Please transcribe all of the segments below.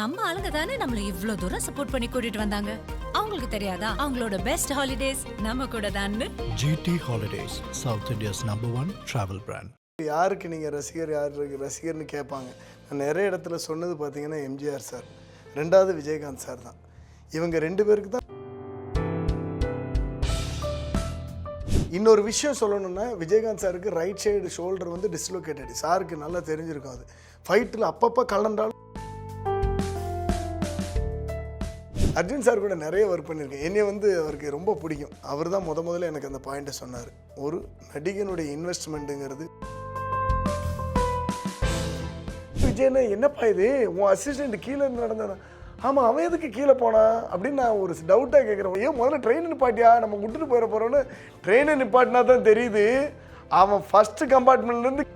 நம்ம ஆளுங்க தானே நம்மள இவ்ளோ தூரம் சப்போர்ட் பண்ணி கூட்டிட்டு வந்தாங்க. அவங்களுக்கு தெரியாதா அவங்களோட பெஸ்ட் ஹாலிடேஸ் நம்ம கூட தான்னு. GT Holidays, South India's #1 travel brand. யாருக்கு நீங்கள் ரசிகர் யாருக்கு ரசிகர்னு கேட்பாங்க. நான் நிறைய இடத்துல சொன்னது பார்த்தீங்கன்னா எம்ஜிஆர் சார், ரெண்டாவது விஜயகாந்த் சார் தான். இவங்க ரெண்டு பேருக்கு தான். இன்னொரு விஷயம் சொல்லணும்னா, விஜயகாந்த் சாருக்கு ரைட் சைடு ஷோல்டர் வந்து டிஸ்லோகேட்டட். சாருக்கு நல்லா தெரிஞ்சிருக்கும். அது ஃபைட்டில் அப்பப்போ கலண்டாலும். அர்ஜுன் சார் கூட நிறைய ஒர்க் பண்ணியிருக்கேன். என்னை வந்து அவருக்கு ரொம்ப பிடிக்கும். அவர் தான் முதல்ல எனக்கு அந்த பாயிண்ட்டை சொன்னார். ஒரு நடிகனுடைய இன்வெஸ்ட்மெண்ட்டுங்கிறது. விஜயனா என்னப்பா இது, உன் அசிஸ்டண்ட் கீழே இருந்து நடந்தானா? ஆமாம், அவன் எதுக்கு கீழே போனான் அப்படின்னு நான் ஒரு டவுட்டாக கேட்குறேன். ஏன் முதல்ல ட்ரெயினை நிப்பாட்டியா, நம்ம விட்டுட்டு போயிட போகிறோன்னு. ட்ரெயினை நிப்பாட்டினா தான் தெரியுது அவன் ஃபஸ்ட்டு கம்பார்ட்மெண்ட்லேருந்து.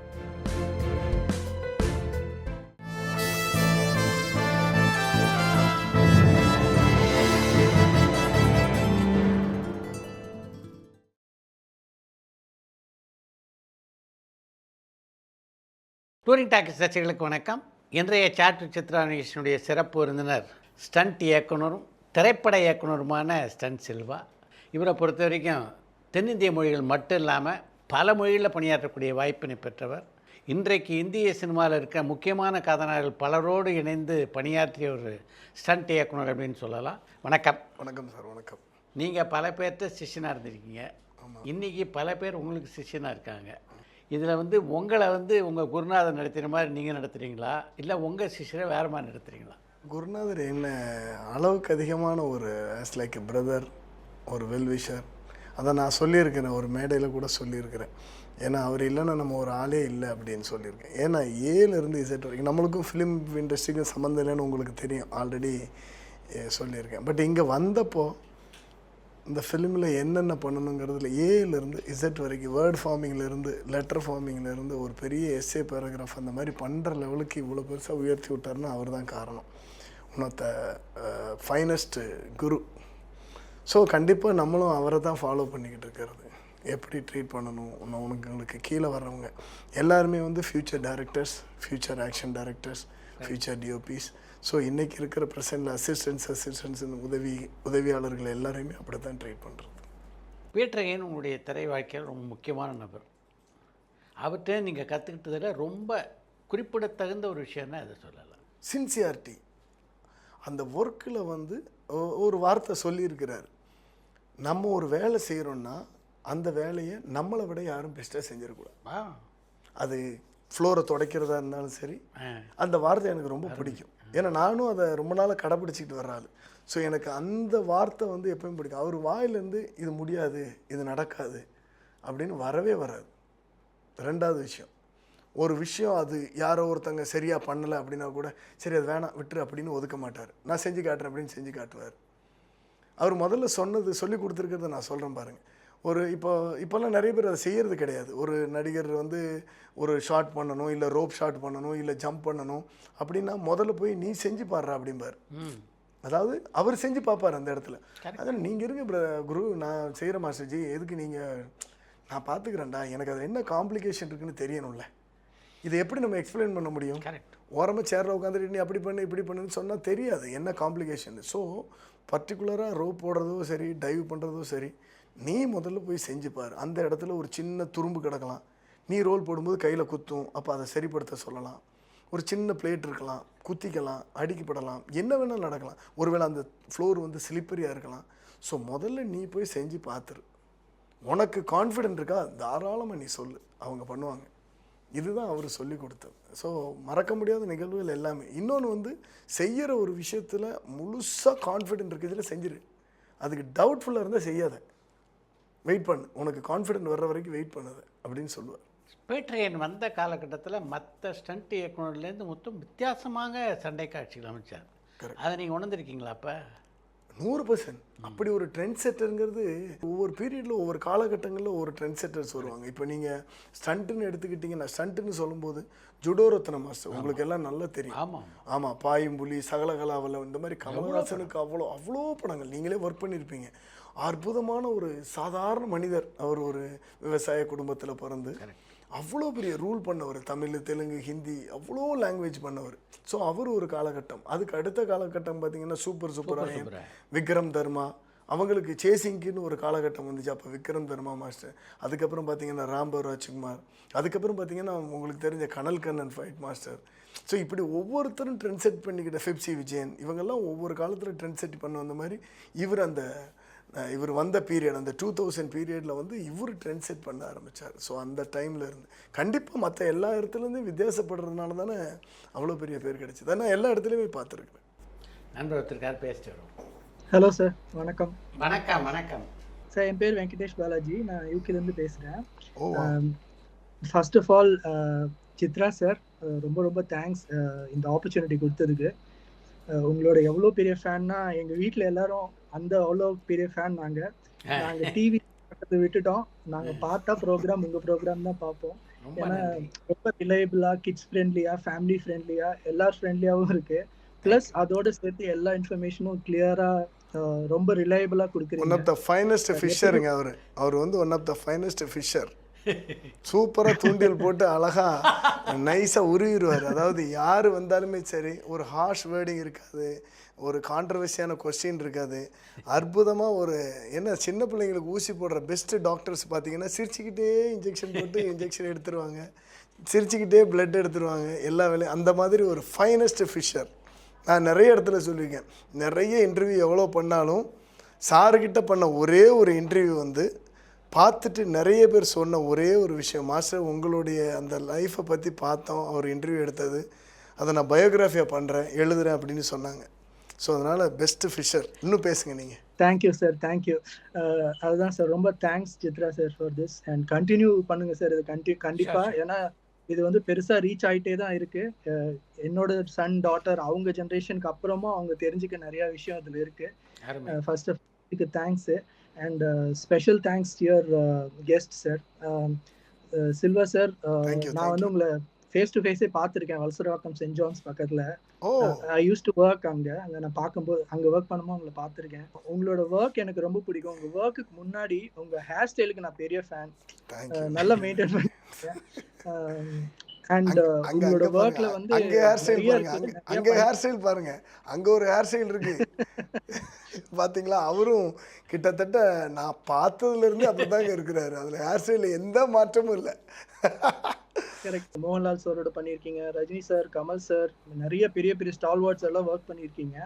டூரிங் டாக்கீஸ் ரசிகர்களுக்கு வணக்கம். இன்றைய சாட் வித் சித்ரா நிகழ்ச்சியினுடைய சிறப்பு விருந்தினர் ஸ்டண்ட் இயக்குனரும் திரைப்பட இயக்குனருமான ஸ்டண்ட் சில்வா. இவரை பொறுத்த வரைக்கும் தென்னிந்திய மொழிகள் மட்டும் இல்லாமல் பல மொழிகளில் பணியாற்றக்கூடிய வாய்ப்பினை பெற்றவர். இன்றைக்கு இந்திய சினிமாவில் இருக்க முக்கியமான கதாநாயகர்கள் பலரோடு இணைந்து பணியாற்றிய ஒரு ஸ்டண்ட் இயக்குனர் அப்படின்னு சொல்லலாம். வணக்கம். வணக்கம் சார். வணக்கம். நீங்கள் பல பேர்த்த சிஷ்யனாக இருந்திருக்கீங்க. இன்றைக்கி பல பேர் உங்களுக்கு சிஷ்யனாக இருக்காங்க. இதில் வந்து உங்களை வந்து உங்கள் குருநாதர் நடத்துகிற மாதிரி நீங்கள் நடத்துகிறீங்களா, இல்லை உங்கள் சிஷ்யரை வேறு மாதிரி நடத்துகிறீங்களா? குருநாதர் என்ன அளவுக்கு அதிகமான ஒரு ஆஸ் லைக் எ பிரதர், ஒரு வெல்விஷர். அதை நான் சொல்லியிருக்கிறேன், ஒரு மேடையில் கூட சொல்லியிருக்கிறேன். ஏன்னா அவர் இல்லைன்னா நம்ம ஒரு ஆளே இல்லை அப்படின்னு சொல்லியிருக்கேன். ஏன்னா ஏலேருந்து இசட் வரைக்கும் நம்மளுக்கும் ஃபிலிம் இண்டஸ்ட்ரிக்கும் சம்மந்தம் இல்லைன்னு உங்களுக்கு தெரியும், ஆல்ரெடி சொல்லியிருக்கேன். பட் இங்கே வந்தப்போ இந்த ஃபிலிமில் என்னென்ன பண்ணணுங்கிறதுல ஏலேருந்து இசட் வரைக்கும் வேர்ட் ஃபார்மிங்லேருந்து லெட்டர் ஃபார்மிங்லேருந்து ஒரு பெரிய எஸ்ஏ பேராகிராஃப் அந்த மாதிரி பண்ணுற லெவலுக்கு இவ்வளோ பெருசாக உயர்த்தி விட்டார்னா அவர் தான் காரணம். உன்னத்த ஃபைனஸ்ட்டு குரு. ஸோ கண்டிப்பாக நம்மளும் அவரை தான் ஃபாலோ பண்ணிக்கிட்டு இருக்கிறது. எப்படி ட்ரீட் பண்ணணும், உங்களுக்கு கீழே வர்றவங்க எல்லாருமே வந்து future directors, future action directors, future DOPs. So இன்றைக்கி இருக்கிற ப்ரெசென்ட்டில் அசிஸ்டன்ஸ் உதவியாளர்கள் எல்லாரையுமே அப்படி தான் ட்ரீட் பண்ணுறது. பீட்டர் அகைன் உங்களுடைய திரை வாழ்க்கையில் ரொம்ப முக்கியமான நபர். அவர்கிட்ட நீங்கள் கற்றுக்கிட்டதில் ரொம்ப குறிப்பிடத்தகுந்த ஒரு விஷயம்னா அதை சொல்லலாம். சின்சியாரிட்டி. அந்த ஒர்க்கில் வந்து ஒரு வார்த்தை சொல்லியிருக்கிறார். நம்ம ஒரு வேலை செய்கிறோன்னா அந்த வேலையை நம்மளை விட யாரும் பெஸ்ட்டாக செஞ்சிடக்கூடாது. அது ஃப்ளோரை துடைக்கிறதா இருந்தாலும் சரி, அந்த வார்த்தை எனக்கு ரொம்ப பிடிக்கும். ஏன்னா நானும் அதை ரொம்ப நாளாக கடைப்பிடிச்சிக்கிட்டு வர்றாள். ஸோ எனக்கு அந்த வார்த்தை வந்து எப்பயும் பிடிக்கும். அவர் வாயிலேருந்து இது முடியாது, இது நடக்காது அப்படின்னு வரவே வராது. ரெண்டாவது விஷயம், ஒரு விஷயம் அது யாரோ ஒருத்தங்க சரியாக பண்ணலை அப்படின்னா கூட சரி அது வேணாம் விட்டுரு அப்படின்னு ஒதுக்க மாட்டார். நான் செஞ்சு காட்டுறேன் அப்படின்னு செஞ்சு காட்டுவார். அவர் முதல்ல சொல்லி கொடுத்துருக்கிறத நான் சொல்கிறேன் பாருங்கள். இப்போல்லாம் நிறைய பேர் அதை செய்கிறது கிடையாது. ஒரு நடிகர் வந்து ஒரு ஷாட் பண்ணணும், இல்லை ரோப் ஷாட் பண்ணணும், இல்லை ஜம்ப் பண்ணணும் அப்படின்னா முதல்ல போய் நீ செஞ்சு பாடுறா அப்படிம்பார். அதாவது அவர் செஞ்சு பார்ப்பார் அந்த இடத்துல. அதான் நீங்கள் இருங்க குரு, நான் செய்கிற மாஸ்டர்ஜி, எதுக்கு நீங்கள், நான் பார்த்துக்கிறேன்டா, எனக்கு அதில் என்ன காம்ப்ளிகேஷன் இருக்குன்னு தெரியணும்ல. இதை எப்படி நம்ம எக்ஸ்பிளைன் பண்ண முடியும்? ஓரமாக சேரில் உட்காந்துட்டு நீ அப்படி பண்ணு இப்படி பண்ணுன்னு சொன்னால் தெரியாது என்ன காம்ப்ளிகேஷன். ஸோ பர்டிகுலராக ரோப் போடுறதோ சரி, டைவ் பண்ணுறதோ சரி, நீ முதல்ல போய் செஞ்சுப்பார். அந்த இடத்துல ஒரு சின்ன துரும்பு கிடக்கலாம், நீ ரோல் போடும்போது கையில் குத்தும், அப்போ அதை சரிப்படுத்த சொல்லலாம். ஒரு சின்ன பிளேட் இருக்கலாம், குத்திக்கலாம், அடிக்கப்படலாம், என்ன வேணாலும் நடக்கலாம். ஒருவேளை அந்த ஃப்ளோர் வந்து ஸ்லிப்பரியாக இருக்கலாம். ஸோ முதல்ல நீ போய் செஞ்சு பார்த்துரு. உனக்கு கான்ஃபிடென்ட் இருக்கா, தாராளமாக நீ சொல்லு, அவங்க பண்ணுவாங்க. இதுதான் அவர் சொல்லி கொடுத்தது. ஸோ மறக்க முடியாத நிகழ்வுகள் எல்லாமே. இன்னொன்று வந்து செய்கிற ஒரு விஷயத்தில் முழுசாக கான்ஃபிடென்ட் இருக்குது, இதில் செஞ்சிரு. அதுக்கு டவுட்ஃபுல்லாக இருந்தால் செய்யாத, வெயிட் பண்ணு, உனக்கு கான்ஃபிடென்ட் வர்ற வரைக்கும் வெயிட் பண்ணுது அப்படின்னு சொல்லுவார். பீட்டர் அகைன் வந்த காலகட்டத்தில் மற்ற ஸ்டண்ட் இயக்குனர்லேருந்து மொத்தம் வித்தியாசமாக சண்டை காட்சிகள் அமைச்சார். அதை நீங்கள் உணர்ந்துருக்கீங்களா? அப்போ 100% அப்படி ஒரு ட்ரெண்ட் செட்டருங்கிறது ஒவ்வொரு பீரியடில் ஒவ்வொரு காலகட்டங்களில் ஒவ்வொரு ட்ரெண்ட் செட்டர்ஸ் வருவாங்க. இப்போ நீங்கள் ஸ்டண்ட்டுன்னு எடுத்துக்கிட்டிங்கன்னா, ஸ்டண்ட்டுன்னு சொல்லும்போது ஜுடோரத்ன மாஸ்டர் உங்களுக்கு எல்லாம் நல்லா தெரியும். ஆமாம், பாயும்புலி, சகலகலாவலம், இந்த மாதிரி கமல்ஹாசனுக்கு அவ்வளோ படங்கள் நீங்களே ஒர்க் பண்ணியிருப்பீங்க. அற்புதமான ஒரு சாதாரண மனிதர். அவர் ஒரு விவசாய குடும்பத்தில் பிறந்து அவ்வளோ பெரிய ரூல் பண்ணவர். தமிழ், தெலுங்கு, ஹிந்தி அவ்வளோ லாங்குவேஜ் பண்ணவர். ஸோ அவர் ஒரு காலகட்டம். அதுக்கு அடுத்த காலகட்டம் பார்த்தீங்கன்னா சூப்பராயன், விக்ரம் தர்மா, அவங்களுக்கு சேசிங்க்குன்னு ஒரு காலகட்டம் வந்துச்சு. அப்போ விக்ரம் தர்மா மாஸ்டர், அதுக்கப்புறம் பார்த்தீங்கன்னா ராம்பவ் ராஜ்குமார், அதுக்கப்புறம் பார்த்தீங்கன்னா உங்களுக்கு தெரிஞ்ச கனல் கண்ணன் ஃபைட் மாஸ்டர். ஸோ இப்படி ஒவ்வொருத்தரும் ட்ரெண்ட் செட் பண்ணிக்கிட்ட ஃபிப்சி விஜயன், இவங்கெல்லாம் ஒவ்வொரு காலத்தில் ட்ரெண்ட் செட் பண்ண வந்த மாதிரி இவர் வந்த பீரியட், அந்த 2000 பீரியடில் வந்து இவர் ட்ரெண்ட் செட் பண்ண ஆரம்பித்தார். ஸோ அந்த டைமில் இருந்து கண்டிப்பாக மற்ற எல்லா இடத்துலேருந்தும் வித்தியாசப்படுறதுனால தானே அவ்வளோ பெரிய பேர் கிடைச்சிது. நான் எல்லா இடத்துலையுமே பார்த்துருக்குறேன். நண்பர் ஒருத்தருக்கார் பேசிட்டு வரும். ஹலோ சார், வணக்கம். வணக்கம். வணக்கம் சார், என் பேர் வெங்கடேஷ் பாலாஜி, நான் யூகேலேருந்து பேசுகிறேன். First of all Chitra sir, ரொம்ப ரொம்ப தேங்க்ஸ் இந்த ஆப்பர்ச்சுனிட்டி கொடுத்ததுக்கு. உங்களோட எவ்வளோ பெரிய ஃபேன்னா, எங்கள் வீட்டில் எல்லாரும் அந்த அவ்வளோ பெரிய ஃபேன். நாங்கள் டிவி விட்டுட்டோம். நாங்கள் பார்த்தா ப்ரோக்ராம் உங்கள் ப்ரோக்ராம் தான் பார்ப்போம். ஏன்னா ரொம்ப ரிலையபிளாக, கிட்ஸ் ஃப்ரெண்ட்லியாக, ஃபேமிலி ஃப்ரெண்ட்லியாக, எல்லாரும் ஃப்ரெண்ட்லியாகவும் இருக்குது. ப்ளஸ் அதோட சேர்த்து எல்லா இன்ஃபர்மேஷனும் கிளியராக ரொம்ப ரிலையபிளாக கொடுக்குறீங்க. ஒன் ஆஃப் த ஃபைனஸ்ட் ஃபிஷருங்க அவர் வந்து one of the finest fisher. சூப்பராக தூண்டில் போட்டு அழகாக நைஸாக உருவிடுவார். அதாவது யார் வந்தாலுமே சரி, ஒரு ஹார்ஷ் வேர்டிங் இருக்காது, ஒரு கான்ட்ரவர்சியான கொஸ்டின் இருக்காது. அற்புதமாக ஒரு என்ன சின்ன பிள்ளைங்களுக்கு ஊசி போடுற பெஸ்ட்டு டாக்டர்ஸ் பார்த்தீங்கன்னா சிரிச்சுக்கிட்டே இன்ஜெக்ஷன் போட்டு இன்ஜெக்ஷன் எடுத்துருவாங்க, சிரிச்சுக்கிட்டே பிளட் எடுத்துருவாங்க, எல்லா வேலையும். அந்த மாதிரி ஒரு ஃபைனஸ்ட் ஃபிஷர். நான் நிறைய இடத்துல சொல்லியிருக்கேன். நிறைய இன்டர்வியூ எவ்வளோ பண்ணாலும் சாருக்கிட்ட பண்ண ஒரே ஒரு இன்டர்வியூ வந்து பார்த்துட்டு நிறைய பேர் சொன்ன ஒரே ஒரு விஷயம், மாஸ்டர் உங்களுடைய அந்த லைஃப்பை பற்றி பார்த்தோம், அவர் இன்டர்வியூ எடுத்தது, அதை நான் பயோகிராஃபியாக பண்ணுறேன், எழுதுகிறேன் அப்படின்னு சொன்னாங்க. ஸோ அதனால் பெஸ்ட்டு ஃபிஷர். இன்னும் பேசுங்க நீங்கள். Thank you sir, thank you. அதுதான் சார், ரொம்ப thanks Chitra sir for this. And continue பண்ணுங்கள் சார் இது கண்டிப்பாக. ஏன்னா இது வந்து பெருசாக ரீச் ஆகிட்டே தான் இருக்குது. என்னோட சன் டாட்டர் அவங்க ஜென்ரேஷனுக்கு அப்புறமா அவங்க தெரிஞ்சுக்க நிறையா விஷயம் அதில் இருக்குது. ஃபர்ஸ்ட் ஆஃப் இதுக்கு thanks. And special thanks to your guest sir Silva sir. நான் வந்து உங்களை ஃபேஸ் டு ஃபேஸே பார்த்துருக்கேன் வலசரவாக்கம் சென்ட் ஜான்ஸ் பக்கத்தில். ஐ யூஸ் டு ஒர்க் அங்கே நான் பார்க்கும்போது, அங்கே ஒர்க் பண்ணும்போது உங்களை பார்த்துருக்கேன். உங்களோட ஒர்க் எனக்கு ரொம்ப பிடிக்கும். உங்கள் ஒர்க்குக்கு முன்னாடி உங்கள் ஹேர் ஸ்டைலுக்கு நான் பெரிய ஃபேன். நல்லா மெயின்டைன் பண்ணிருக்கேன். அண்ட் உங்களோட ஒர்க்ல வந்து அங்க ஹேர் ஸ்டைல் பாருங்க, அங்க ஒரு ஹேர் ஸ்டைல் இருக்கு பாத்தீங்களா? அவரும் கிட்டத்தட்ட நான் பார்த்ததுல இருந்து அப்படிதாங்க இருக்கிறாரு. அதுல ஹேர் ஸ்டைல எந்த மாற்றமும் இல்லை. கரெக்ட். மோகன்லால் சாரோட பண்ணியிருக்கீங்க, ரஜினி சார், கமல் சார், நிறைய பெரிய பெரிய ஸ்டால்வார்ட்ஸ் எல்லாம் ஒர்க் பண்ணியிருக்கீங்க.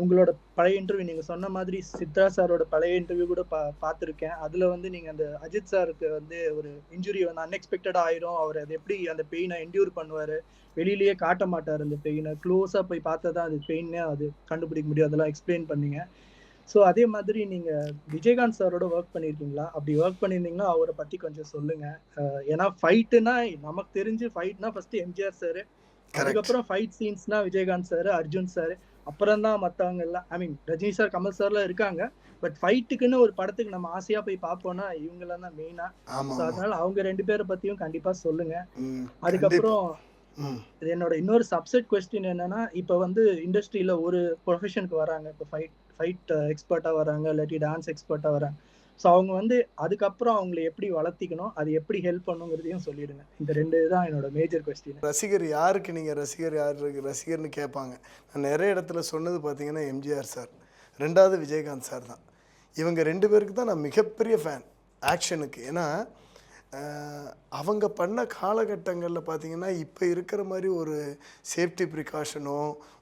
உங்களோட பழைய இன்டர்வியூ நீங்கள் சொன்ன மாதிரி சித்ரா சாரோட பழைய இன்டர்வியூ கூட பார்த்துருக்கேன். அதில் வந்து நீங்கள் அந்த அஜித் சாருக்கு வந்து ஒரு இன்ஜுரி வந்து அன்எக்ஸ்பெக்டடாக ஆயிரும், அவர் அது எப்படி அந்த பெயினை என்டியூர் பண்ணுவார், வெளியிலேயே காட்ட மாட்டார் அந்த பெயினை, க்ளோஸாக போய் பார்த்தா தான் அது பெயின்னே அது கண்டுபிடிக்க முடியும், அதெல்லாம் எக்ஸ்பிளைன் பண்ணீங்க. ஸோ அதே மாதிரி நீங்கள் விஜயகாந்த் சாரோட ஒர்க் பண்ணியிருக்கீங்களா? அப்படி ஒர்க் பண்ணியிருந்தீங்கன்னா அவரை பற்றி கொஞ்சம் சொல்லுங்கள். ஏன்னா ஃபைட்டுனா நமக்கு தெரிஞ்சு ஃபைட்னா ஃபஸ்ட்டு எம்ஜிஆர் சார், அதுக்கப்புறம் ஃபைட் சீன்ஸ்னா விஜயகாந்த் சார், அர்ஜுன் சார், அப்புறம் தான் மற்றவங்க எல்லாம். I mean Rajini sir, Kamal சார்லாம் இருக்காங்க. பட் ஃபைட்டுக்குன்னு ஒரு படத்துக்கு நம்ம ஆசையா போய் பார்ப்போம்னா இவங்கெல்லாம் தான் மெயினா. அதனால அவங்க 2 பேரை பத்தியும் கண்டிப்பா சொல்லுங்க. அதுக்கப்புறம் என்னோட இன்னொரு சப்செட் கொஸ்டின் என்னன்னா, இப்போ வந்து இண்டஸ்ட்ரியில ஒரு ப்ரொஃபஷனுக்கு வராங்க, இப்போ ஃபைட் எக்ஸ்பர்ட்டா வராங்க, இல்லாட்டி டான்ஸ் எக்ஸ்பர்ட்டா வராங்க. ஸோ அவங்க வந்து அதுக்கப்புறம் அவங்களை எப்படி வளர்த்திக்கணும், அது எப்படி ஹெல்ப் பண்ணுங்கிறதையும் சொல்லிடுங்க. இந்த 2 தான் என்னோட மேஜர் கொஸ்டின். ரசிகர் யாருக்கு, நீங்கள் ரசிகர் யாருக்கு ரசிகர்னு கேட்பாங்க. நான் நிறைய இடத்துல சொன்னது பார்த்தீங்கன்னா எம்ஜிஆர் சார், 2வது விஜயகாந்த் சார் தான். இவங்க 2 பேருக்கு தான் நான் மிகப்பெரிய ஃபேன் ஆக்ஷனுக்கு. ஏன்னா அவங்க பண்ண காலகட்டங்களில் பார்த்தீங்கன்னா இப்போ இருக்கிற மாதிரி ஒரு சேஃப்டி ப்ரிகாஷனோ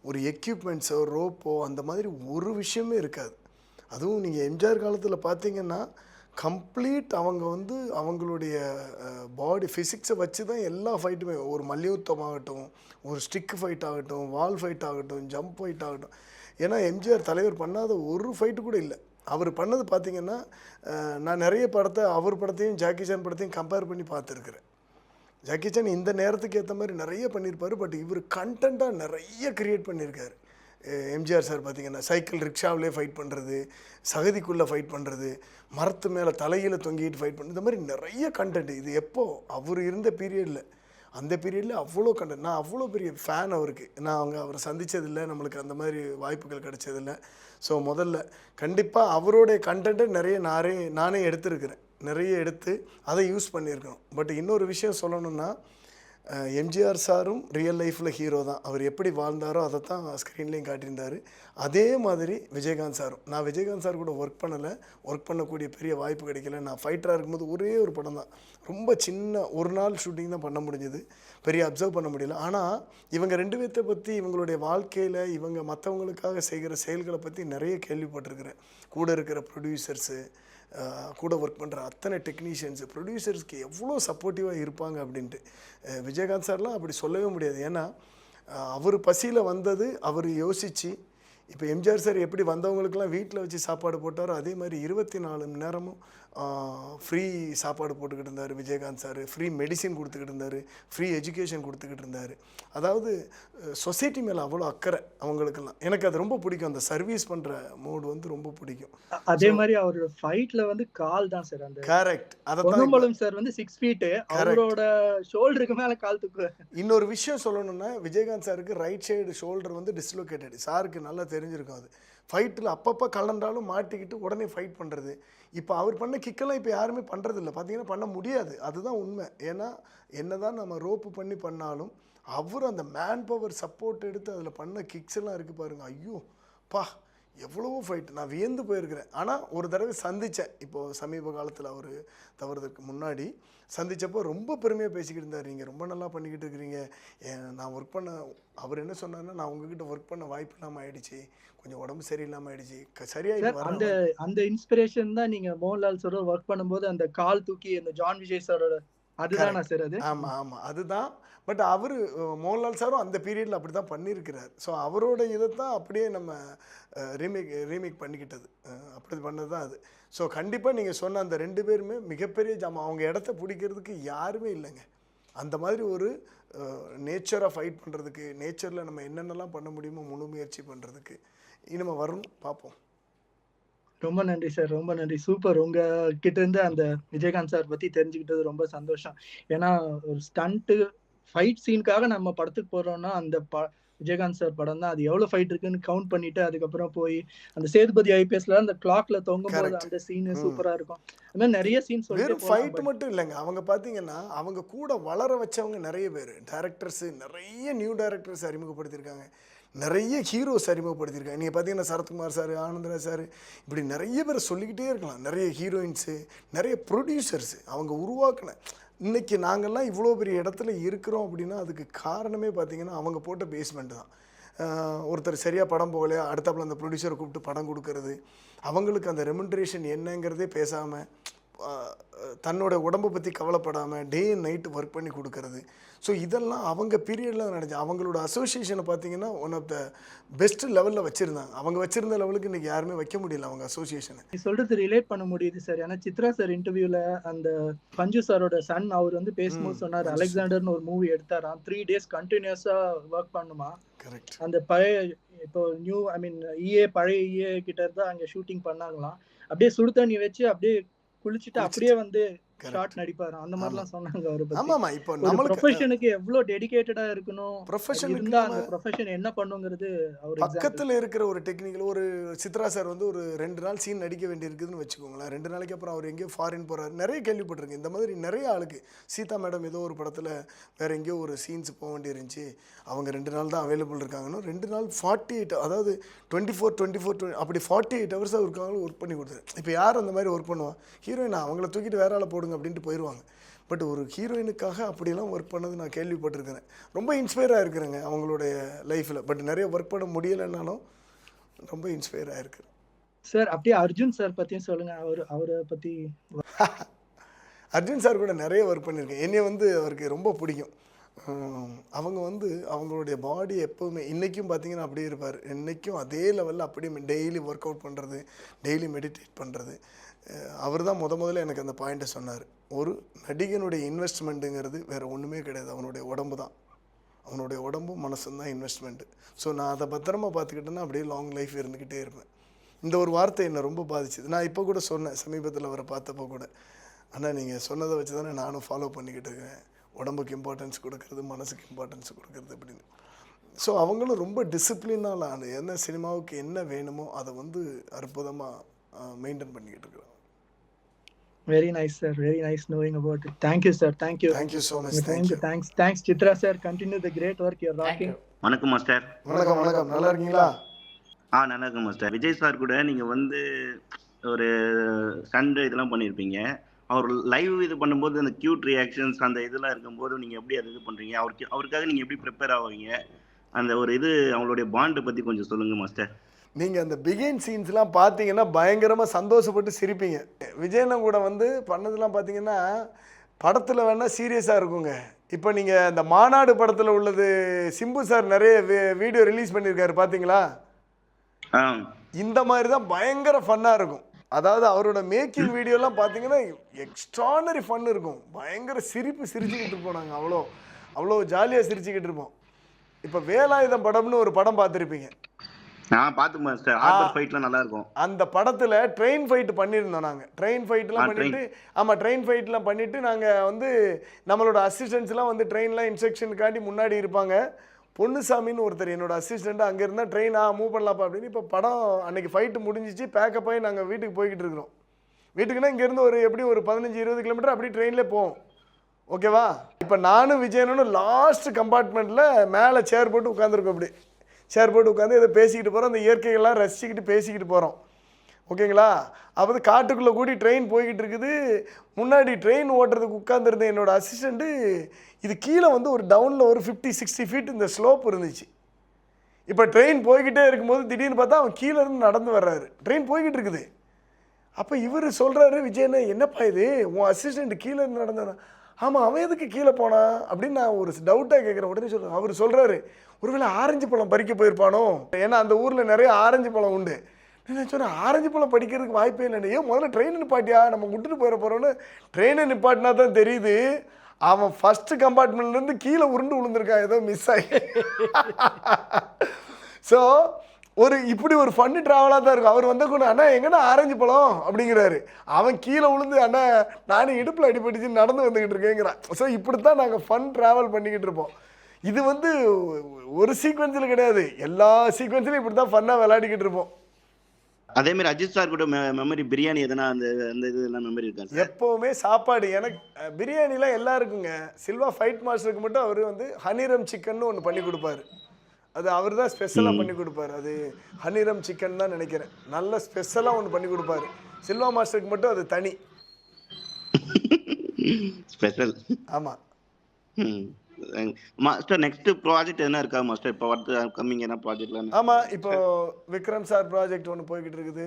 ஒரு எக்யூப்மெண்ட்ஸோ ரோப்போ அந்த மாதிரி ஒரு விஷயமே இருக்காது. அதுவும் நீங்கள் எம்ஜிஆர் காலத்தில் பார்த்தீங்கன்னா கம்ப்ளீட் அவங்க வந்து அவங்களுடைய பாடி ஃபிசிக்ஸை வச்சு தான் எல்லா ஃபைட்டுமே, ஒரு மல்யுத்தம் ஆகட்டும், ஒரு ஸ்டிக் ஃபைட் ஆகட்டும், வால் ஃபைட் ஆகட்டும், ஜம்ப் ஃபைட் ஆகட்டும். ஏன்னா எம்ஜிஆர் தலைவர் பண்ணாத ஒரு ஃபைட்டு கூட இல்லை. அவர் பண்ணது பார்த்திங்கன்னா, நான் நிறைய படத்தை அவர் படத்தையும் ஜாக்கி சான் படத்தையும் கம்பேர் பண்ணி பார்த்துருக்குறேன். ஜாக்கி சான் இந்த நேரத்துக்கு ஏற்ற மாதிரி நிறைய பண்ணியிருப்பார். பட் இவர் கண்டென்ட்டாக நிறைய க்ரியேட் பண்ணியிருக்காரு. எம்ஜிஆர் சார் பார்த்திங்கன்னா சைக்கிள் ரிக்ஷாவிலே ஃபைட் பண்ணுறது, சகதிக்குள்ளே ஃபைட் பண்ணுறது, மரத்து மேலே தலையில் தொங்கிட்டு ஃபைட் பண்ணுறது, இந்த மாதிரி நிறைய கண்டென்ட். இது எப்போது அவர் இருந்த பீரியடில் அந்த பீரியடில் அவ்வளோ கண்டென்ட். நான் அவ்வளோ பெரிய ஃபேன் அவருக்கு. நான் அவரை சந்தித்ததில்லை, நம்மளுக்கு அந்த மாதிரி வாய்ப்புகள் கிடைச்சதில்லை. ஸோ முதல்ல கண்டிப்பாக அவருடைய கண்டென்ட்டை நிறைய நானே எடுத்திருக்கிறேன், நிறைய எடுத்து அதை யூஸ் பண்ணியிருக்கணும். பட் இன்னொரு விஷயம் சொல்லணும்னா, எம்ஜிஆர் சாரும் ரியல் லைஃப்பில் ஹீரோ தான். அவர் எப்படி வாழ்ந்தாரோ அதை தான் ஸ்க்ரீன்லேயும் காட்டியிருந்தார். அதே மாதிரி விஜயகாந்த் சாரும். நான் விஜயகாந்த் சார் கூட ஒர்க் பண்ணக்கூடிய பெரிய வாய்ப்பு கிடைக்கல. நான் ஃபைட்டராக இருக்கும்போது ஒரே ஒரு படம் தான், ரொம்ப சின்ன ஒரு நாள் ஷூட்டிங் தான் பண்ண முடிஞ்சது, பெரிய அப்சர்வ் பண்ண முடியல. ஆனால் இவங்க 2 பேர்த்தை பற்றி, இவங்களுடைய வாழ்க்கையில் இவங்க மற்றவங்களுக்காக செய்கிற செயல்களை பற்றி நிறைய கேள்விப்பட்டிருக்கிறேன். கூட இருக்கிற ப்ரொடியூசர்ஸு, கூட ஒர்க் பண்ணுற அத்தனை டெக்னீஷியன்ஸு, ப்ரொடியூசர்ஸ்க்கு எவ்வளோ சப்போர்ட்டிவாக இருப்பாங்க அப்படின்ட்டு. விஜயகாந்த் சார்லாம் அப்படி சொல்லவே முடியாது. ஏன்னா அவர் பசியில் வந்தது அவர் யோசித்து, இப்போ எம்ஜிஆர் சார் எப்படி வந்தவங்களுக்கெல்லாம் வீட்டில் வச்சு சாப்பாடு போட்டாரோ அதே மாதிரி 24 மணி நேரமும் ஃப்ரீ சாப்பாடு போட்டுக்கிட்டு இருந்தார் விஜயகாந்த் சார். ஃப்ரீ மெடிசின் கொடுத்துக்கிட்டு இருந்தார், ஃப்ரீ எஜுகேஷன் கொடுத்துக்கிட்டு இருந்தார். அதாவது சொசைட்டி மேலே அவ்வளோ அக்கறை அவங்களுக்கெல்லாம். எனக்கு அது ரொம்ப பிடிக்கும், அந்த சர்வீஸ் பண்ணுற மோடு வந்து ரொம்ப பிடிக்கும். அதே மாதிரி அவரோட ஃபைட்ல வந்து கால் தான் சார், அந்த கரெக்ட். பொன்னும்பலம் சார் வந்து 6 ஃபீட், அவரோட ஷோல்டருக்கு மேல கால் தூக்குவார். இன்னொரு விஷயம் சொல்லணும்னா, விஜயகாந்த் சாருக்கு ரைட் சைடு ஷோல்டர் வந்து டிஸ்லோகேட்டட். சாருக்கு நல்லா தெரிஞ்சிருக்கும் அது. ஃபைட்டில் அப்பப்போ கலண்டாலும் மாட்டிக்கிட்டு உடனே ஃபைட் பண்ணுறது. இப்போ அவர் பண்ண கிக்கெல்லாம் இப்போ யாருமே பண்ணுறதில்ல, பார்த்தீங்கன்னா பண்ண முடியாது. அதுதான் உண்மை. ஏன்னா என்ன தான் நம்ம ரோப்பு பண்ணாலும் அவர் அந்த மேன் பவர் சப்போர்ட் எடுத்து அதில் பண்ண கிக்ஸ் எல்லாம் இருக்குது பாருங்கள். ஐயோ பா, எவ்வளவோ ஃபைட் நான் வியந்து போயிருக்கிறேன். ஆனால் ஒரு தடவை சந்தித்தேன், இப்போது சமீப காலத்தில் அவர் தவறுதற்கு முன்னாடி சந்தித்தப்போ ரொம்ப பெருமையாக பேசிக்கிட்டு இருந்தார். நீங்கள் ரொம்ப நல்லா பண்ணிக்கிட்டு இருக்கிறீங்க, நான் ஒர்க் பண்ண, அவர் என்ன சொன்னார்னா, நான் உங்ககிட்ட ஒர்க் பண்ண வாய்ப்பு இல்லாமல் ஆயிடுச்சு, கொஞ்சம் உடம்பு சரியில்லாமல் ஆயிடுச்சு, சரியாயிடுச்சு. அந்த இன்ஸ்பிரேஷன் தான் நீங்கள் மோகன்லால் சாரோட ஒர்க் பண்ணும்போது அந்த கால் தூக்கி அந்த ஜான் விஜய் சாரோட அதுதானா சார் அது? ஆமாம் அதுதான். பட் அவர் மோகன்லால் சாரும் அந்த பீரியடில் அப்படி தான் பண்ணியிருக்கிறார். ஸோ அவரோட இதை தான் அப்படியே நம்ம ரீமேக் பண்ணிக்கிட்டது, அப்படி பண்ணது தான் அது. ஸோ கண்டிப்பாக நீங்கள் சொன்ன அந்த 2 பேருமே மிகப்பெரிய ஜாமான். அவங்க இடத்த பிடிக்கிறதுக்கு யாருமே இல்லைங்க. அந்த மாதிரி ஒரு நேச்சராக ஃபைட் பண்ணுறதுக்கு, நேச்சரில் நம்ம என்னென்னலாம் பண்ண முடியுமோ முழு முயற்சி பண்ணுறதுக்கு இனிமே வரும், பார்ப்போம். ரொம்ப நன்றி சார், ரொம்ப நன்றி. சூப்பர். உங்க கிட்ட இருந்து அந்த விஜயகாந்த் சார் பத்தி தெரிஞ்சுக்கிட்டது ரொம்ப சந்தோஷம். ஏன்னா ஒரு ஸ்டண்ட் ஃபைட் சீனுக்காக நம்ம படத்துக்கு போறோம்னா அந்த விஜயகாந்த் சார் படம் தான். அது எவ்வளவு ஃபைட் இருக்குன்னு கவுண்ட் பண்ணிட்டு அதுக்கப்புறம் போய் அந்த சேதுபதி ஐபிஎஸ்ல அந்த கிளாக்ல தொங்கும் போது அந்த சீன் சூப்பரா இருக்கும். அந்த மாதிரி நிறைய சீன் வெறும் ஃபைட் மட்டும் இல்லைங்க. அவங்க பார்த்தீங்கன்னா அவங்க கூட வளர வச்சவங்க நிறைய பேர், டைரக்டர்ஸ், நிறைய நியூ டைரக்டர்ஸ் அறிமுகப்படுத்தியிருக்காங்க, நிறைய ஹீரோஸ் அறிமுகப்படுத்தியிருக்காங்க. நீங்கள் பார்த்தீங்கன்னா சரத்குமார் சார், ஆனந்தராஜ் சார், இப்படி நிறைய பேர் சொல்லிக்கிட்டே இருக்கலாம். நிறைய ஹீரோயின்ஸு, நிறைய ப்ரொடியூசர்ஸு அவங்க உருவாக்கின. இன்றைக்கி நாங்கள்லாம் இவ்வளோ பெரிய இடத்துல இருக்கிறோம் அப்படின்னா அதுக்கு காரணமே பார்த்திங்கன்னா அவங்க போட்ட பேஸ்மெண்ட் தான். ஒருத்தர் சரியாக படம் போகலையா, அடுத்தாப்புல அந்த ப்ரொடியூசரை கூப்பிட்டு படம் கொடுக்கறது, அவங்களுக்கு அந்த ரெமுனரேஷன் என்னங்கிறதே பேசாமல், தன்னோட உடம்பை பற்றி கவலைப்படாமல் டே அண்ட் நைட்டு ஒர்க் பண்ணி கொடுக்கறது. ஸோ இதெல்லாம் அவங்க பீரியடில் நினச்சி அவங்களோட அசோசியேஷனை பார்த்தீங்கன்னா ஒன் ஆஃப் த பெஸ்ட் லெவலில் வச்சுருந்தாங்க. அவங்க வச்சுருந்த லெவலுக்கு இன்றைக்கி யாருமே வைக்க முடியல அவங்க அசோசியேஷனை. நீ சொல்கிறது ரிலேட் பண்ண முடியுது சார். ஏன்னா சித்ரா சார் இன்டர்வியூவில் அந்த பஞ்சு சாரோட சன் அவர் வந்து பேசும்போது சொன்னார், அலெக்சாண்டர்னு ஒரு மூவி எடுத்தாராம், 3 days கண்டினியூஸாக ஒர்க் பண்ணுமா. கரெக்ட். அந்த பழைய இப்போ நியூ பழைய இஏ கிட்ட இருந்தால் அங்கே ஷூட்டிங் பண்ணாங்களாம். அப்படியே சுடு தண்ணி வச்சு அப்படியே குளிச்சுட்டு அப்படியே வந்து ஷார்ட் நடிப்பாரு. அந்த மாதிரிலாம் சொன்னாங்க அவரை பத்தி. ஆமாமா, இப்போ நம்ம ப்ரொஃபஷனுக்கு எவ்வளவு டெடிகேட்டடா இருக்கணும், ப்ரொஃபஷனுக்கு இருந்தா அந்த ப்ரொஃபஷன் என்ன பண்ணுங்கிறது அவர் பக்கத்தில் இருக்கிற ஒரு டெக்னிக்கல். ஒரு சித்ரா சார் வந்து ஒரு 2 நாள் சீன் நடிக்க வேண்டியிருக்குதுன்னு வச்சுக்கோங்களேன். 2 நாளைக்கு அப்புறம் அவர் எங்கேயோ ஃபாரின் போகிறார். நிறைய கேள்விப்பட்டிருக்கு இந்த மாதிரி நிறைய ஆளுக்கு. சீதா மேடம் ஏதோ ஒரு படத்தில் வேறு எங்கேயோ ஒரு சீன்ஸ் போக வேண்டியிருந்துச்சு, அவங்க 2 நாள் தான் அவைலபிள் இருக்காங்கன்னு 2 நாள் 48, அதாவது 24 அப்படி 48 hours இருக்காங்களும் ஒர்க் பண்ணி கொடுத்தாரு. இப்போ யார் அந்த மாதிரி ஒர்க் பண்ணுவான்? ஹீரோயின் அவங்கள தூக்கிட்டு வேற ஆளை போடுங்க அப்படின்ட்டு போயிடுவாங்க. பட் ஒரு ஹீரோயினுக்காக அப்படியெல்லாம் ஒர்க் பண்ணது நான் கேள்விப்பட்டிருக்கிறேன். ரொம்ப இன்ஸ்பயராக இருக்கிறேங்க அவங்களுடைய லைஃப்பில். பட் நிறைய ஒர்க் பண்ண முடியலைன்னாலும் ரொம்ப இன்ஸ்பயராக இருக்கிறேன் சார். அப்படியே அர்ஜுன் சார் பற்றியும் சொல்லுங்கள். அவரை பற்றி. அர்ஜுன் சார் கூட நிறைய ஒர்க் பண்ணியிருக்கேன். என்னை வந்து அவருக்கு ரொம்ப பிடிக்கும். அவங்க வந்து அவங்களுடைய பாடி எப்போவுமே இன்றைக்கும் பார்த்தீங்கன்னா அப்படியே இருப்பார். இன்றைக்கும் அதே லெவலில் அப்படியே டெய்லி ஒர்க் அவுட் பண்ணுறது, டெய்லி மெடிடேட் பண்ணுறது. அவர் தான் முதல்ல எனக்கு அந்த பாயிண்ட்டை சொன்னார். ஒரு நடிகனுடைய இன்வெஸ்ட்மெண்ட்டுங்கிறது வேறு ஒன்றுமே கிடையாது, அவனுடைய உடம்பு தான். அவனுடைய உடம்பும் மனசும் தான் இன்வெஸ்ட்மெண்ட்டு. ஸோ நான் அதை பத்திரமா பார்த்துக்கிட்டேன்னா அப்படியே லாங் லைஃப் இருந்துக்கிட்டே இருப்பேன். இந்த ஒரு வார்த்தை என்னை ரொம்ப பாதிச்சுது. நான் இப்போ கூட சொன்னேன் சமீபத்தில் அவரை பார்த்தப்போ கூட, ஆனால் நீங்கள் சொன்னதை வச்சு தானே நானும் ஃபாலோ பண்ணிக்கிட்டு இருக்கேன். உடம்புக்கு இம்பார்ட்டன்ஸ் கொடுக்கறது, மனசுக்கு இம்பார்ட்டன்ஸ் கொடுக்கறது அப்படின்னு. ஸோ அவங்களும் ரொம்ப டிசிப்ளினால் என்ன சினிமாவுக்கு என்ன வேணுமோ அதை வந்து அற்புதமாக மெயின்டைன் பண்ணிக்கிட்டு இருக்கிறாங்க. Very nice, sir. Very nice knowing about it. Thank you, sir. Thank you. Thank you so much. Thank you. Thanks, Chitra sir. Continue the great work you're rocking. வணக்கம் மாஸ்டர். வணக்கம் வணக்கம். நல்லா இருக்கீங்களா? நல்லா இருக்கேன் மாஸ்டர். விஜய் சார் கூட நீங்கள் வந்து ஒரு சண்டே இதெல்லாம் பண்ணியிருப்பீங்க. அவர் லைவ் இது பண்ணும்போது அந்த க்யூட் ரியாக்ஷன்ஸ் அந்த இதெல்லாம் இருக்கும்போது நீங்கள் எப்படி அது இது பண்ணுறீங்க, அவருக்காக நீங்கள் எப்படி ப்ரிப்பேர் ஆவீங்க, அந்த ஒரு இது அவங்களுடைய பாண்டை பற்றி கொஞ்சம் சொல்லுங்கள் மாஸ்டர். நீங்கள் அந்த பிகின் சீன்ஸ்லாம் பார்த்தீங்கன்னா பயங்கரமாக சந்தோஷப்பட்டு சிரிப்பீங்க. விஜயண்ணன் கூட வந்து பண்ணதெல்லாம் பார்த்தீங்கன்னா படத்தில் வேணால் சீரியஸாக இருக்குங்க. இப்போ நீங்கள் இந்த மாநாடு படத்தில் உள்ளது சிம்பு சார் நிறைய வீடியோ ரிலீஸ் பண்ணியிருக்காரு பார்த்தீங்களா? இந்த மாதிரி தான் பயங்கர ஃபன்னாக இருக்கும். அதாவது அவரோட மேக்கிங் வீடியோலாம் பார்த்தீங்கன்னா எக்ஸ்ட்ரானரி ஃபன் இருக்கும். பயங்கர சிரிச்சுக்கிட்டு இருப்போம் நாங்கள். அவ்வளோ ஜாலியாக சிரிச்சுக்கிட்டு இருப்போம். இப்போ வேலாயுதம் படம்னு ஒரு படம் பார்த்துருப்பீங்க. பார்த்து மாஸ்டர். ஆர்டர் ஃபைட்லாம் நல்லா இருக்கும். அந்த படத்தில் ட்ரெயின் ஃபைட் பண்ணியிருந்தோம் நாங்கள். ட்ரெயின் ஃபைட்லாம் பண்ணிட்டு, ஆமாம் ட்ரெயின் ஃபைட்லாம் பண்ணிவிட்டு நாங்கள் வந்து நம்மளோட அசிஸ்டன்ட்ஸ்லாம் வந்து ட்ரெயின்லாம் இன்ஸ்ட்ரக்ஷனுக்காண்டி முன்னாடி இருப்பாங்க. பொன்னுசாமின்னு ஒருத்தர் என்னோட அசிஸ்டண்ட்டு அங்கே இருந்தால் ட்ரெயின் மூவ் பண்ணலாப்பா அப்படின்னு. இப்போ படம் அன்றைக்கி ஃபைட்டு முடிஞ்சிச்சு, பேக்கப் ஆகி நாங்கள் வீட்டுக்கு போய்கிட்டு இருக்கிறோம். வீட்டுக்குன்னா இங்கேருந்து ஒரு எப்படி ஒரு 15-20 கிலோமீட்டர் அப்படி ட்ரெயினில் போவோம். ஓகேவா? இப்போ நானும் விஜயனும் லாஸ்ட் கம்பார்ட்மெண்ட்டில் மேலே சேர் போட்டு உட்காந்துருக்கோம். அப்படி சேர் போட்டு உட்காந்து இதை பேசிக்கிட்டு போகிறோம். அந்த இயற்கைகள்லாம் ரசிச்சுக்கிட்டு பேசிக்கிட்டு போகிறோம். ஓகேங்களா? அப்போ காட்டுக்குள்ளே கூடி ட்ரெயின் போய்கிட்டு இருக்குது. முன்னாடி ட்ரெயின் ஓட்டுறதுக்கு உட்காந்துருந்த என்னோடய அசிஸ்டண்ட்டு இது கீழே வந்து ஒரு டவுனில் ஒரு 50-60 ஃபீட் இந்த ஸ்லோப் இருந்துச்சு. இப்போ ட்ரெயின் போய்கிட்டே இருக்கும்போது திடீர்னு பார்த்தா அவன் கீழே இருந்து நடந்து வர்றாரு. ட்ரெயின் போய்கிட்டு இருக்குது. அப்போ இவர் சொல்கிறாரு, விஜயண்ணா என்னப்பா இது, உன் அசிஸ்டண்ட் கீழே இருந்து நடந்தானா? ஆமாம், அவன் எதுக்கு கீழே போனான் அப்படின்னு நான் ஒரு டவுட்டாக கேட்குறேன். உடனே சொல்கிறேன். அவர் சொல்கிறாரு, ஒருவேளை ஆரஞ்சு பழம் பறிக்க போயிருப்பானோ, ஏன்னா அந்த ஊரில் நிறைய ஆரஞ்சு பழம் உண்டு. நான் சொன்னேன், ஆரஞ்சு பழம் படிக்கிறதுக்கு வாய்ப்பே இல்லை. ஏன் முதல்ல ட்ரெயினை நிப்பாட்டியா, நம்ம விட்டுட்டு போயிட போகிறோன்னு. ட்ரெயினை நிப்பாட்டினா தான் தெரியுது அவன் ஃபஸ்ட்டு கம்பார்ட்மெண்ட்லேருந்து கீழே உருண்டு விழுந்திருக்கான், ஏதோ மிஸ் ஆகி. ஸோ இப்படி ஒரு ஃபன்னு ட்ராவலாக தான் இருக்கும். அவர் வந்த கூட, அண்ணா எங்கன்னா ஆரஞ்சு பழம் அப்படிங்கிறாரு. அவன் கீழே விழுந்து, அண்ணா நானும் இடுப்பில் அடிபட்டுச்சு நடந்து வந்துக்கிட்டு இருக்கேங்கிறான். ஸோ இப்படி தான் நாங்கள் ஃபன் ட்ராவல் பண்ணிக்கிட்டு இருப்போம். இது வந்து ஒரு சீக்வன்ஸில் கிடையாது, எல்லா சீக்வன்ஸ்லையும் இப்படி தான் ஃபன்னாக விளையாடிக்கிட்டு இருப்போம். அதே மாதிரி அஜித் சார் கூட மெமரி பிரியாணி எதனா அந்த இதெல்லாம் மெமரி இருக்கா? எப்போவுமே சாப்பாடு எனக்கு பிரியாணிலாம் எல்லாருக்குங்க. சில்வா ஃபைட் மாஸ்டருக்கு மட்டும் அவர் வந்து ஹனிரம் சிக்கன்னு ஒன்று பண்ணி கொடுப்பாரு. அது அவர் தான் ஸ்பெஷலாக பண்ணி கொடுப்பாரு. அது ஹனிரம் சிக்கன் தான் நினைக்கிறேன். நல்ல ஸ்பெஷலாக ஒன்று பண்ணி கொடுப்பாரு. சில்வா மாஸ்டருக்கு மட்டும் அது தனி ஸ்பெஷல். ஆமாம் மாஸ்டர். நெக்ஸ்ட் ப்ராஜெக்ட் என்ன இருக்கா மாஸ்டர்? இப்போ அடுத்து கம்மிங் என்ன ப்ராஜெக்ட்லாம்? ஆமாம், இப்போ விக்ரம் சார் ப்ராஜெக்ட் ஒன்று போய்கிட்டு இருக்குது.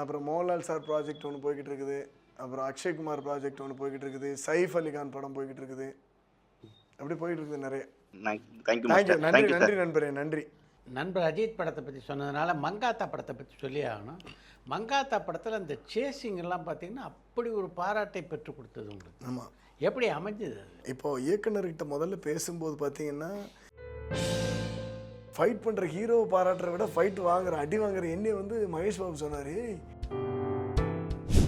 அப்புறம் மோகன்லால் சார் ப்ராஜெக்ட் ஒன்று போய்கிட்டு இருக்குது. அப்புறம் அக்ஷய்குமார் ப்ராஜெக்ட் ஒன்று போய்கிட்டு இருக்குது. சைஃப் அலிகான் படம் போய்கிட்டு இருக்குது. அப்படி போய்கிட்டு இருக்குது நிறைய. தேங்க்யூ. நன்றி நன்றி நண்பரே, நன்றி. நண்பர் அஜித் படத்தை பற்றி சொன்னதுனால மங்காத்தா படத்தை பற்றி சொல்லி ஆகணும். மங்காத்தா படத்தில் அந்த சேசிங்கெல்லாம் பார்த்தீங்கன்னா அப்படி ஒரு பாராட்டை பெற்றுக் கொடுத்தது உங்களுக்கு. ஆமாம், எப்படி அமைஞ்சது அது? இப்போது இயக்குனர்கிட்ட முதல்ல பேசும்போது பார்த்தீங்கன்னா, ஃபைட் பண்ணுற ஹீரோவை பாராட்டுறத விட ஃபைட் வாங்குற அடி வாங்குற என்னை வந்து மகேஷ் பாபு சொன்னார்.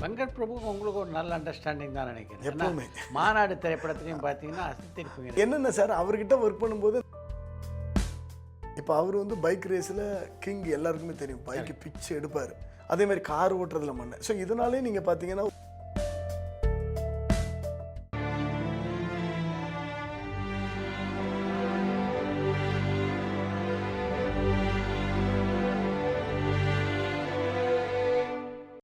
வெங்கட் பிரபு உங்களுக்கு ஒரு நல்ல அண்டர்ஸ்டாண்டிங் தான் நினைக்கிறேன். எப்பவுமே மாநாடு திரைப்படத்துலையும் பார்த்தீங்கன்னா அசத்திருப்பீங்க. என்னென்ன சார், அவர்கிட்ட ஒர்க் பண்ணும்போது இப்போ அவர் வந்து பைக் ரேஸில் கிங், எல்லாருக்குமே தெரியும். பைக்கு பிச்சு எடுப்பார். அதே மாதிரி கார் ஓட்டுறதுல மண்ண. ஸோ இதனாலே நீங்கள் பார்த்தீங்கன்னா